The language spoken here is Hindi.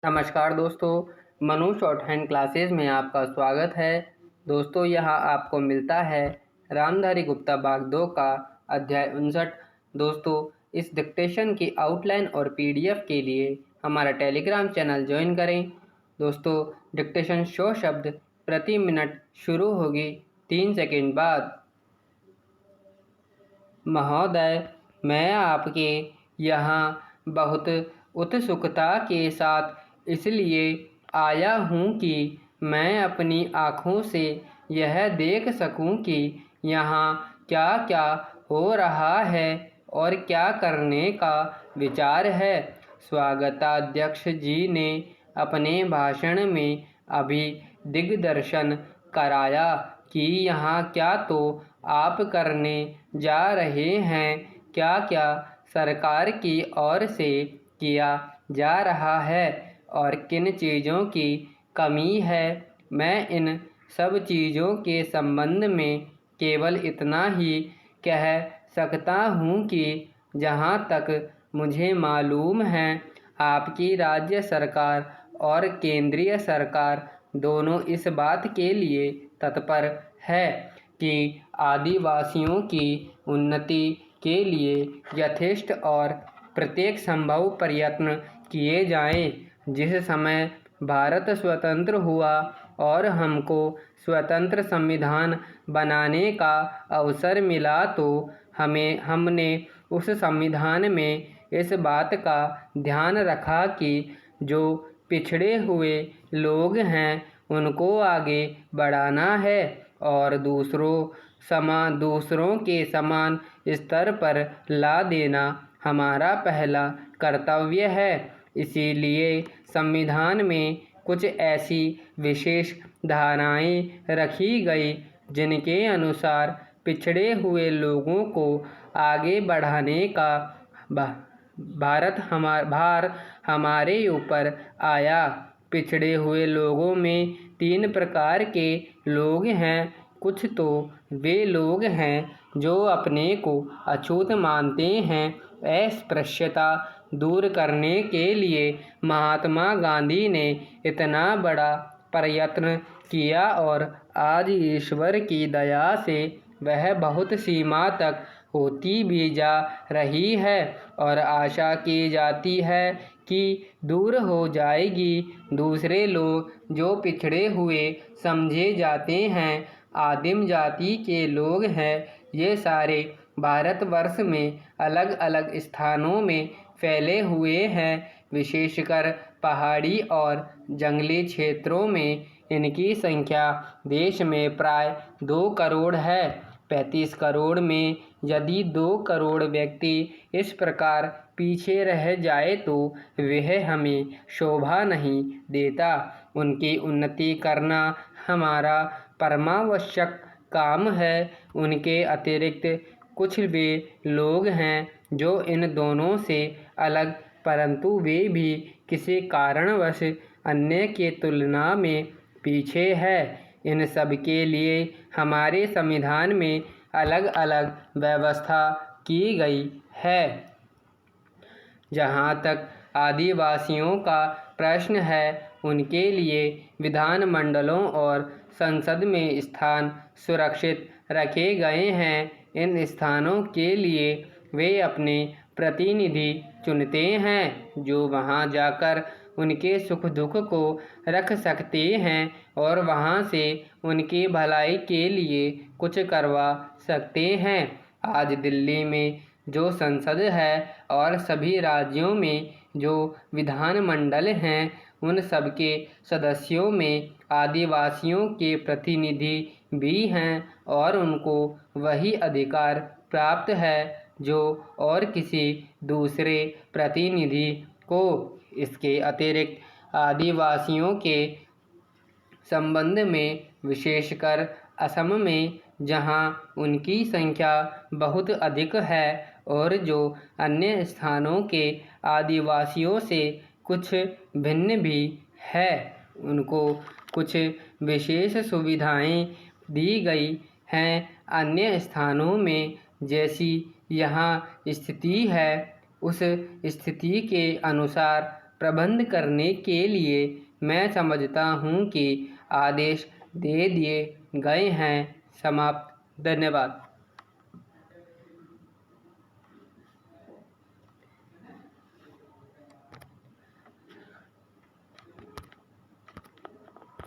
नमस्कार दोस्तों, मनु शॉर्ट हैंड क्लासेस में आपका स्वागत है। दोस्तों, यहाँ आपको मिलता है रामधारी गुप्ता भाग 2 का अध्याय 59। दोस्तों, इस डिक्टेशन की आउटलाइन और पीडीएफ के लिए हमारा टेलीग्राम चैनल ज्वाइन करें। दोस्तों, डिक्टेशन शो शब्द प्रति मिनट शुरू होगी 3 सेकंड बाद। महोदय, मैं आपके यहाँ बहुत उत्सुकता के साथ इसलिए आया हूँ कि मैं अपनी आँखों से यह देख सकूँ कि यहाँ क्या क्या हो रहा है और क्या करने का विचार है। स्वागताध्यक्ष जी ने अपने भाषण में अभी दिग्दर्शन कराया कि यहाँ क्या तो आप करने जा रहे हैं, क्या क्या सरकार की ओर से किया जा रहा है और किन चीज़ों की कमी है। मैं इन सब चीज़ों के संबंध में केवल इतना ही कह सकता हूँ कि जहाँ तक मुझे मालूम है, आपकी राज्य सरकार और केंद्रीय सरकार दोनों इस बात के लिए तत्पर है कि आदिवासियों की उन्नति के लिए यथेष्ट और प्रत्येक संभव प्रयत्न किए जाएं। जिस समय भारत स्वतंत्र हुआ और हमको स्वतंत्र संविधान बनाने का अवसर मिला, तो हमने उस संविधान में इस बात का ध्यान रखा कि जो पिछड़े हुए लोग हैं उनको आगे बढ़ाना है और दूसरों के समान स्तर पर ला देना हमारा पहला कर्तव्य है। इसीलिए संविधान में कुछ ऐसी विशेष धाराएं रखी गई जिनके अनुसार पिछड़े हुए लोगों को आगे बढ़ाने का भार हमारे ऊपर आया। पिछड़े हुए लोगों में 3 प्रकार के लोग हैं। कुछ तो वे लोग हैं जो अपने को अछूत मानते हैं। अस्पृश्यता दूर करने के लिए महात्मा गांधी ने इतना बड़ा प्रयत्न किया और आज ईश्वर की दया से वह बहुत सीमा तक होती भी जा रही है और आशा की जाती है कि दूर हो जाएगी। दूसरे लोग जो पिछड़े हुए समझे जाते हैं, आदिम जाति के लोग हैं, ये सारे भारतवर्ष में अलग अलग स्थानों में फैले हुए हैं। विशेषकर पहाड़ी और जंगली क्षेत्रों में इनकी संख्या देश में प्राय 2 करोड़ है। 35 करोड़ में यदि 2 करोड़ व्यक्ति इस प्रकार पीछे रह जाए तो वह हमें शोभा नहीं देता। उनकी उन्नति करना हमारा परमावश्यक काम है। उनके अतिरिक्त कुछ वे लोग हैं जो इन दोनों से अलग, परंतु वे भी किसी कारणवश अन्य के तुलना में पीछे है। इन सब के लिए हमारे संविधान में अलग अलग व्यवस्था की गई है। जहाँ तक आदिवासियों का प्रश्न है, उनके लिए विधानमंडलों और संसद में स्थान सुरक्षित रखे गए हैं। इन स्थानों के लिए वे अपने प्रतिनिधि चुनते हैं जो वहां जाकर उनके सुख दुख को रख सकते हैं और वहां से उनकी भलाई के लिए कुछ करवा सकते हैं। आज दिल्ली में जो संसद है और सभी राज्यों में जो विधानमंडल हैं, उन सबके सदस्यों में आदिवासियों के प्रतिनिधि भी हैं और उनको वही अधिकार प्राप्त है जो और किसी दूसरे प्रतिनिधि को। इसके अतिरिक्त आदिवासियों के संबंध में विशेषकर असम में, जहां उनकी संख्या बहुत अधिक है और जो अन्य स्थानों के आदिवासियों से कुछ भिन्न भी है, उनको कुछ विशेष सुविधाएं दी गई हैं। अन्य स्थानों में जैसी यहाँ स्थिति है, उस स्थिति के अनुसार प्रबंध करने के लिए मैं समझता हूँ कि आदेश दे दिए गए हैं। समाप्त। धन्यवाद।